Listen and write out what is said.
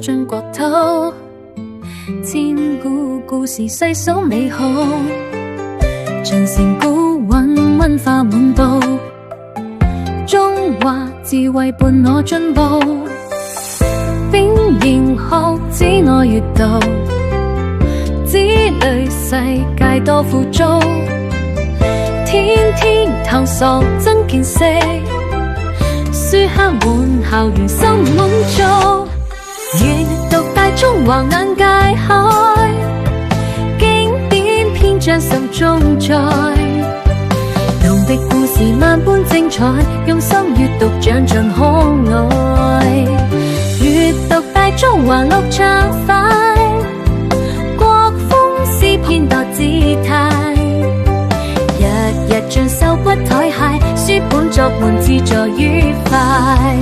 進國土，千古故事細數美好，長城高韻文化滿布，中華智慧伴我進步，秉形學子愛閱讀，子女世界多富足，天天探索增見識，書香滿校園心滿足，閱讀大中華眼界開，經典篇章心中載，動的故事萬般精彩，用心閱讀長盡可愛，閱讀大中華綠暢快，國風詩篇多姿態，日日進修不怠懈，書本作伴自助愉快。